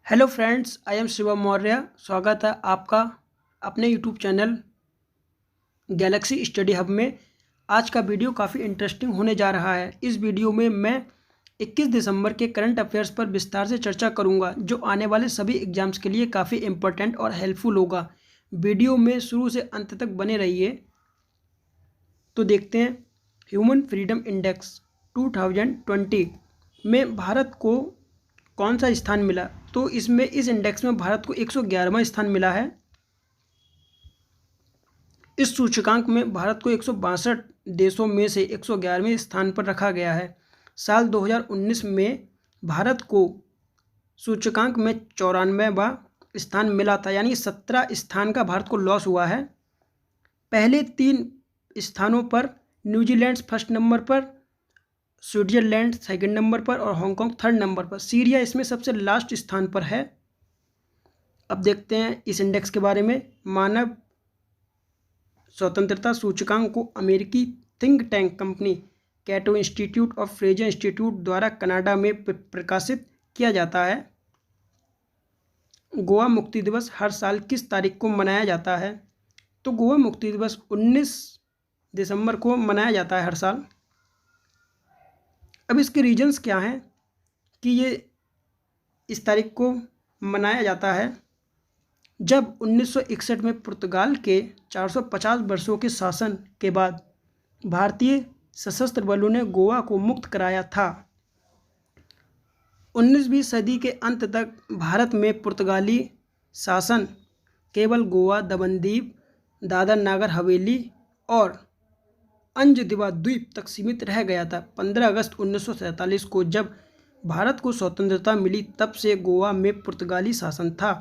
Hello friends, I am Shivam Maurya. स्वागत है आपका अपने YouTube channel Galaxy study hub में। आज का वीडियो काफ़ी इंटरेस्टिंग होने जा रहा है। इस वीडियो में मैं 21 दिसंबर के करंट अफेयर्स पर विस्तार से चर्चा करूंगा, जो आने वाले सभी एग्जाम्स के लिए काफ़ी इम्पोर्टेंट और हेल्पफुल होगा। वीडियो में शुरू से अंत तक बने रहिए। तो देखते हैं, ह्यूमन फ्रीडम इंडेक्स 2020 में भारत को कौन सा स्थान मिला। तो इसमें इस इंडेक्स में भारत को 111वां स्थान मिला है। इस सूचकांक में भारत को 162 देशों में से 111वें स्थान पर रखा गया है। साल 2019 में भारत को सूचकांक में 94वां स्थान मिला था, यानी 17 स्थान का भारत को लॉस हुआ है। पहले 3 स्थानों पर न्यूजीलैंड फर्स्ट नंबर पर, स्विट्जरलैंड सेकंड नंबर पर और हांगकांग थर्ड नंबर पर। सीरिया इसमें सबसे लास्ट स्थान पर है। अब देखते हैं इस इंडेक्स के बारे में। मानव स्वतंत्रता सूचकांक को अमेरिकी थिंक टैंक कंपनी कैटो इंस्टीट्यूट और फ्रेजर इंस्टीट्यूट द्वारा कनाडा में प्रकाशित किया जाता है। गोवा मुक्ति दिवस हर साल किस तारीख को मनाया जाता है। तो गोवा मुक्ति दिवस 19 दिसंबर को मनाया जाता है हर साल। अब इसके रीजंस क्या हैं कि ये इस तारीख को मनाया जाता है। जब 1961 में पुर्तगाल के 450 वर्षों के शासन के बाद भारतीय सशस्त्र बलों ने गोवा को मुक्त कराया था। 19वीं सदी के अंत तक भारत में पुर्तगाली शासन केवल गोवा, दमनदीप, दादर नागर हवेली और अंजदिवा द्वीप तक सीमित रह गया था। 15 अगस्त 1947 को जब भारत को स्वतंत्रता मिली, तब से गोवा में पुर्तगाली शासन था।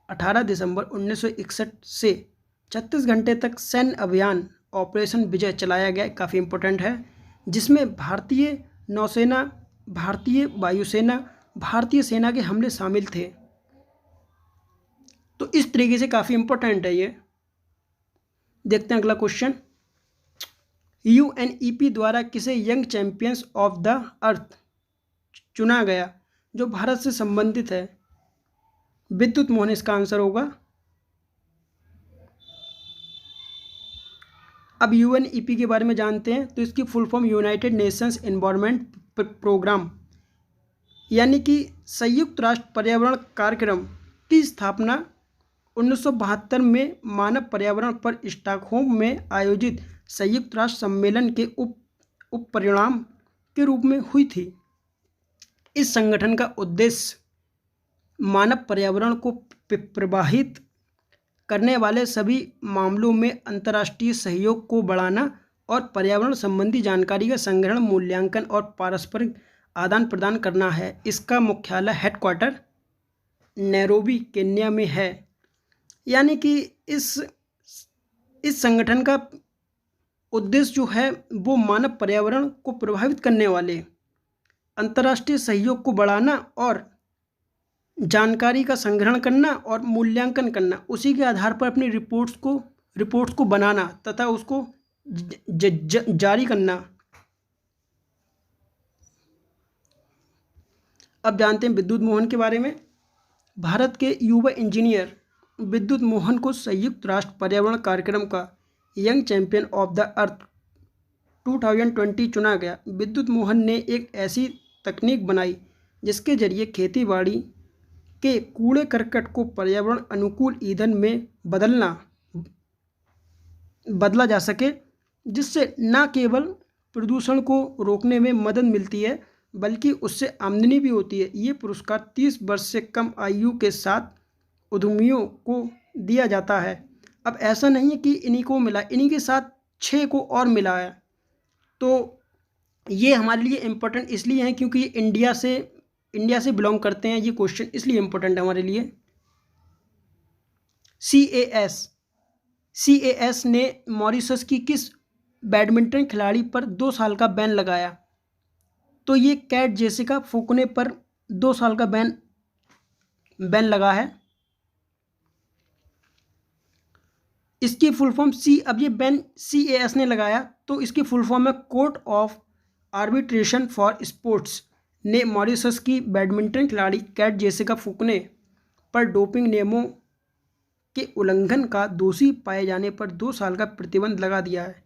18 दिसंबर 1961 से 36 घंटे तक सैन्य अभियान ऑपरेशन विजय चलाया गया, काफ़ी इम्पोर्टेंट है, जिसमें भारतीय नौसेना, भारतीय वायुसेना, भारतीय सेना के हमले शामिल थे। तो इस तरीके से काफ़ी इम्पोर्टेंट है ये। देखते हैं अगला क्वेश्चन। यूएनईपी द्वारा किसे young champions of the earth चुना गया, जो भारत से संबंधित है। विद्युत मोहन इसका आंसर होगा। अब यूएनईपी के बारे में जानते हैं। तो इसकी full form United Nations Environment Programme, यानी कि संयुक्त राष्ट्र पर्यावरण कार्यक्रम की स्थापना 1972 में मानव पर्यावरण पर स्टॉकहोम में आयोजित संयुक्त राष्ट्र सम्मेलन के उप परिणाम के रूप में हुई थी। इस संगठन का उद्देश्य मानव पर्यावरण को प्रभावित करने वाले सभी मामलों में अंतर्राष्ट्रीय सहयोग को बढ़ाना और पर्यावरण संबंधी जानकारी का संग्रहण, मूल्यांकन और पारस्परिक आदान प्रदान करना है। इसका मुख्यालय हेडक्वार्टर नैरोबी, केन्या में है। यानी कि इस संगठन का उद्देश्य जो है वो मानव पर्यावरण को प्रभावित करने वाले अंतर्राष्ट्रीय सहयोग को बढ़ाना और जानकारी का संग्रहण करना और मूल्यांकन करना, उसी के आधार पर अपनी रिपोर्ट्स को बनाना तथा उसको जारी करना। अब जानते हैं विद्युत मोहन के बारे में। भारत के युवा इंजीनियर विद्युत मोहन को संयुक्त राष्ट्र पर्यावरण कार्यक्रम का young champion of the earth 2020 चुना गया। विद्युत मोहन ने एक ऐसी तकनीक बनाई जिसके जरिए खेतीबाड़ी के कूड़े करकट को पर्यावरण अनुकूल ईंधन में बदला जा सके, जिससे न केवल प्रदूषण को रोकने में मदद मिलती है बल्कि उससे आमदनी भी होती है। ये पुरस्कार 30 वर्ष से कम आयु के साथ उद्यमियों को दिया जाता है। अब ऐसा नहीं है कि इन्हीं को मिला, इन्हीं के साथ 6 को और मिला है। तो ये हमारे लिए इम्पोर्टेंट इसलिए है क्योंकि इंडिया से बिलोंग करते हैं। ये क्वेश्चन इसलिए इम्पोर्टेंट है हमारे लिए। सीएएस ने मॉरिशस की किस बैडमिंटन खिलाड़ी पर 2 साल का बैन लगाया। तो ये कैट जेसिका फुकने पर 2 साल का बैन लगा है। इसकी फुल फॉर्म अब ये बैन सीएएस ने लगाया, तो इसकी फुल फॉर्म है court of arbitration for sports ने मॉरिशस की बैडमिंटन खिलाड़ी कैट जेसिका फुकने पर डोपिंग नियमों के उल्लंघन का दोषी पाए जाने पर 2 साल का प्रतिबंध लगा दिया है।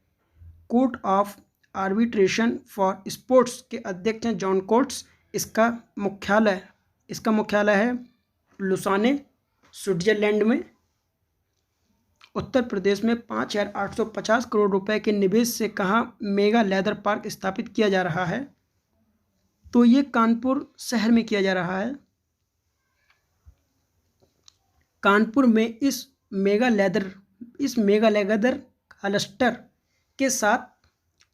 Court of arbitration for sports के अध्यक्ष हैं जॉन कोट्स। इसका मुख्यालय है लुसाने, स्विट्जरलैंड में। उत्तर प्रदेश में 5,850 करोड़ रुपए के निवेश से कहाँ मेगा लेदर पार्क स्थापित किया जा रहा है? तो ये कानपुर शहर में किया जा रहा है। कानपुर में इस मेगा लेदर क्लस्टर के साथ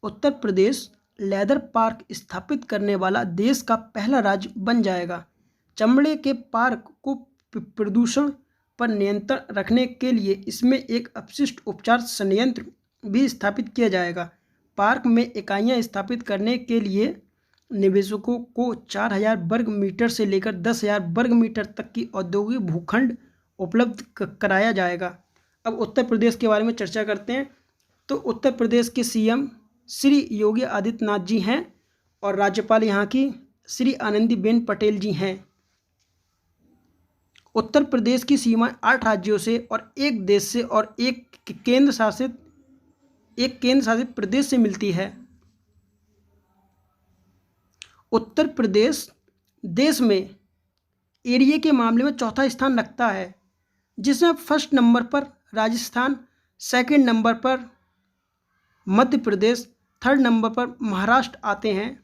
उत्तर प्रदेश लेदर पार्क स्थापित करने वाला देश का पहला राज्य बन जाएगा। चमड़े के पार्क को प्रदूषण पर नियंत्रण रखने के लिए इसमें एक अपशिष्ट उपचार संयंत्र भी स्थापित किया जाएगा। पार्क में इकाइयां स्थापित करने के लिए निवेशकों को 4,000 वर्ग मीटर से लेकर 10,000 वर्ग मीटर तक की औद्योगिक भूखंड उपलब्ध कराया जाएगा। अब उत्तर प्रदेश के बारे में चर्चा करते हैं। तो उत्तर प्रदेश के सीएम श्री योगी आदित्यनाथ जी हैं और राज्यपाल यहाँ की श्री आनंदीबेन पटेल जी हैं। उत्तर प्रदेश की सीमा 8 राज्यों से और एक देश से और एक केंद्र शासित प्रदेश से मिलती है। उत्तर प्रदेश देश में एरिया के मामले में चौथा स्थान रखता है, जिसमें फर्स्ट नंबर पर राजस्थान, सेकंड नंबर पर मध्य प्रदेश, थर्ड नंबर पर महाराष्ट्र आते हैं।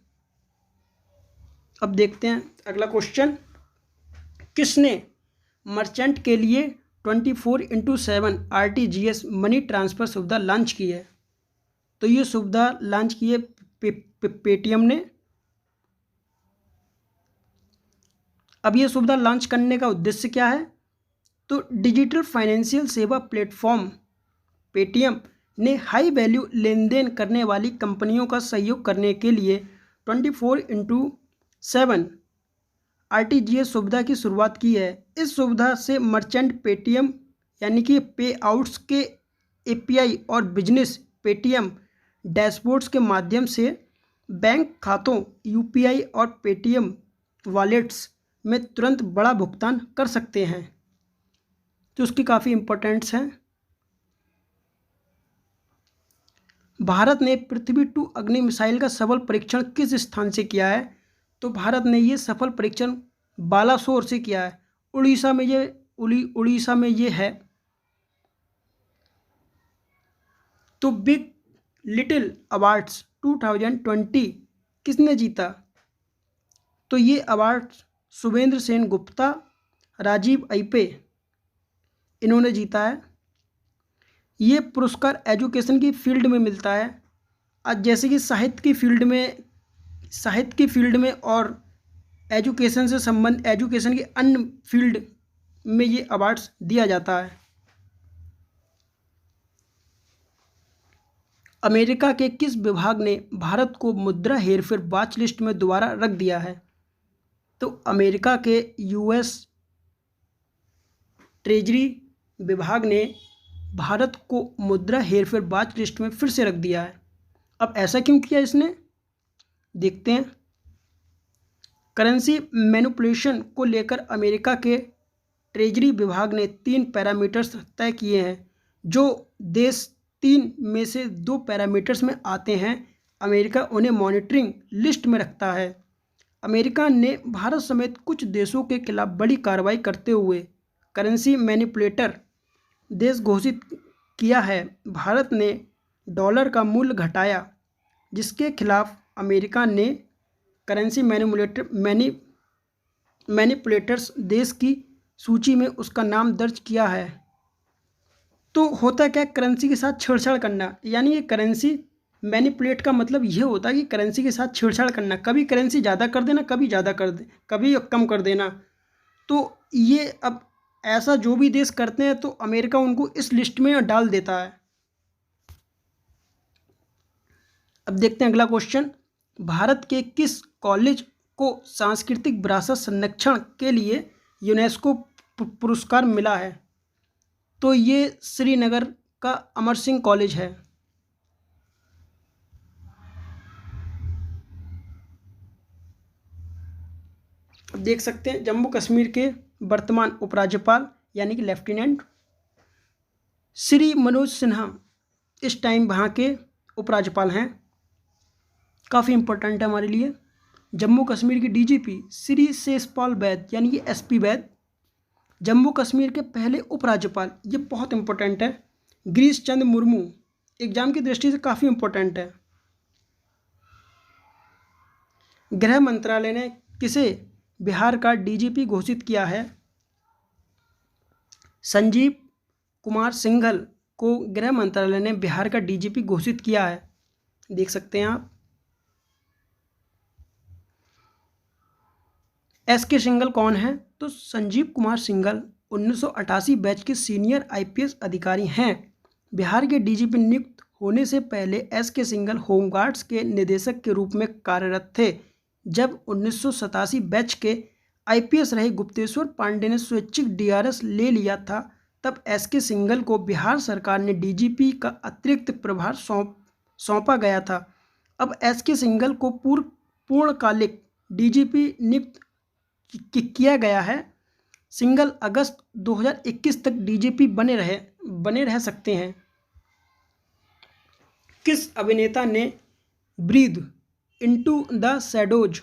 अब देखते हैं अगला क्वेश्चन। किसने मर्चेंट के लिए 24/7 RTGS मनी ट्रांसफ़र सुविधा लॉन्च की है? तो ये सुविधा लॉन्च की है पेटीएम ने। अब ये सुविधा लॉन्च करने का उद्देश्य क्या है? तो डिजिटल फाइनेंशियल सेवा प्लेटफॉर्म पेटीएम ने हाई वैल्यू लेन देन करने वाली कंपनियों का सहयोग करने के लिए 24/7 RTGS सुविधा की शुरुआत की है। इस सुविधा से मर्चेंट पेटीएम यानी कि पे आउट्स के API और बिजनेस पेटीएम डैशबोर्ड्स के माध्यम से बैंक खातों, UPI और पेटीएम वॉलेट्स में तुरंत बड़ा भुगतान कर सकते हैं। तो उसकी काफ़ी इम्पोर्टेंट्स हैं। भारत ने पृथ्वी 2 अग्नि मिसाइल का सफल परीक्षण किस स्थान से किया है? तो भारत ने ये सफल परीक्षण बालासोर से किया है। उड़ीसा में ये है। तो बिग लिटिल अवार्ड्स 2020 किसने जीता? तो ये अवार्ड शुभेंद्र सेन गुप्ता, राजीव अइपे इन्होंने जीता है। ये पुरस्कार एजुकेशन की फील्ड में मिलता है। आज जैसे कि साहित्य की फील्ड में और एजुकेशन की अन्य फील्ड में ये अवार्ड्स दिया जाता है। अमेरिका के किस विभाग ने भारत को मुद्रा हेरफेर वॉच लिस्ट में दोबारा रख दिया है? तो अमेरिका के US ट्रेजरी विभाग ने भारत को मुद्रा हेरफेर वॉच लिस्ट में फिर से रख दिया है। अब ऐसा क्यों किया इसने? देखते हैं। करेंसी मैनिपुलेशन को लेकर अमेरिका के ट्रेजरी विभाग ने 3 पैरामीटर्स तय किए हैं। जो देश 3 में से 2 पैरामीटर्स में आते हैं, अमेरिका उन्हें मॉनिटरिंग लिस्ट में रखता है। अमेरिका ने भारत समेत कुछ देशों के खिलाफ बड़ी कार्रवाई करते हुए करेंसी मैनिपुलेटर देश घोषित किया है। भारत ने डॉलर का मूल्य घटाया, जिसके खिलाफ अमेरिका ने करेंसी मैनिपुलेटर्स देश की सूची में उसका नाम दर्ज किया है। तो होता क्या, करेंसी के साथ छेड़छाड़ करना, यानी ये करेंसी मैनिपुलेट का मतलब ये होता है कि करेंसी के साथ छेड़छाड़ करना। कभी करेंसी ज़्यादा कर देना, कभी कभी कम कर देना। तो ये अब ऐसा जो भी देश करते हैं तो अमेरिका उनको इस लिस्ट में डाल देता है। अब देखते हैं अगला क्वेश्चन। भारत के किस कॉलेज को सांस्कृतिक विरासत संरक्षण के लिए यूनेस्को पुरस्कार मिला है? तो ये श्रीनगर का अमर सिंह कॉलेज है। देख सकते हैं जम्मू कश्मीर के वर्तमान उपराज्यपाल यानी कि लेफ्टिनेंट। श्री मनोज सिन्हा इस टाइम वहाँ के उपराज्यपाल हैं, काफ़ी इंपॉर्टेंट है हमारे लिए। जम्मू कश्मीर के डीजीपी श्री शेषपाल वैद यानी कि एसपी वैद, जम्मू कश्मीर के पहले उपराज्यपाल, ये बहुत इंपॉर्टेंट है। गिरीश चंद्र मुर्मू, एग्जाम की दृष्टि से काफ़ी इंपॉर्टेंट है। गृह मंत्रालय ने किसे बिहार का डीजीपी घोषित किया है? संजीव कुमार सिंघल को गृह मंत्रालय ने बिहार का डीजीपी घोषित किया है, देख सकते हैं आप। एसके सिंघल कौन है? तो संजीव कुमार सिंघल 1988 बैच के सीनियर आईपीएस अधिकारी हैं। बिहार के डीजीपी नियुक्त होने से पहले एसके सिंघल होमगार्ड्स के निदेशक के रूप में कार्यरत थे। जब 1987 बैच के आईपीएस रहे गुप्तेश्वर पांडे ने स्वैच्छिक डीआरएस ले लिया था, तब एसके सिंघल को बिहार सरकार ने डीजीपी का अतिरिक्त प्रभार सौंपा गया था। अब एसके सिंघल को पूर्णकालिक डीजीपी नियुक्त किया गया है। सिंघल अगस्त 2021 तक डीजीपी बने रह सकते हैं। किस अभिनेता ने Breathe into the Shadows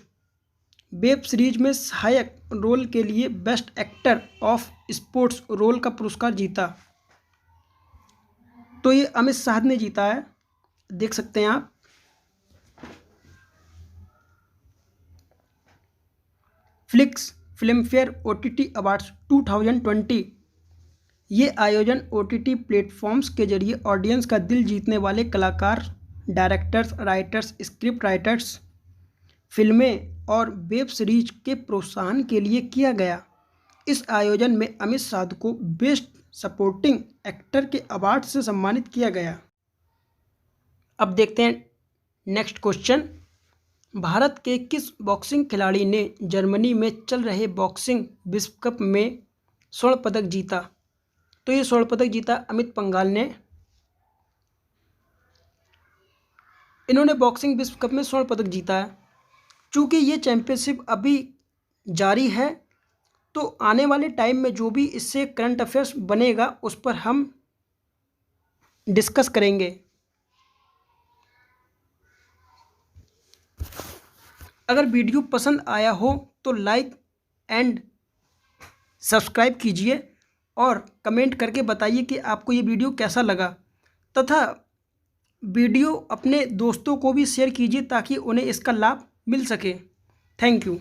web series में सहायक रोल के लिए best actor of sports role का पुरस्कार जीता? तो ये अमित शाह ने जीता है, देख सकते हैं आप। फ्लिक्स फिल्मफेयर ओटीटी अवार्ड्स 2020, ये आयोजन ओटीटी प्लेटफॉर्म्स के जरिए ऑडियंस का दिल जीतने वाले कलाकार, डायरेक्टर्स, राइटर्स, स्क्रिप्ट राइटर्स, फिल्में और वेब सीरीज के प्रोत्साहन के लिए किया गया। इस आयोजन में अमित शाह को बेस्ट सपोर्टिंग एक्टर के अवार्ड से सम्मानित किया गया। अब देखते हैं नेक्स्ट क्वेश्चन। भारत के किस बॉक्सिंग खिलाड़ी ने जर्मनी में चल रहे बॉक्सिंग विश्व कप में स्वर्ण पदक जीता? तो ये स्वर्ण पदक जीता अमित पंघाल ने। इन्होंने बॉक्सिंग विश्व कप में स्वर्ण पदक जीता है। चूँकि ये चैंपियनशिप अभी जारी है, तो आने वाले टाइम में जो भी इससे करंट अफेयर्स बनेगा उस पर हम डिस्कस करेंगे। अगर वीडियो पसंद आया हो तो लाइक एंड सब्सक्राइब कीजिए और कमेंट करके बताइए कि आपको ये वीडियो कैसा लगा, तथा वीडियो अपने दोस्तों को भी शेयर कीजिए ताकि उन्हें इसका लाभ मिल सके। Thank you.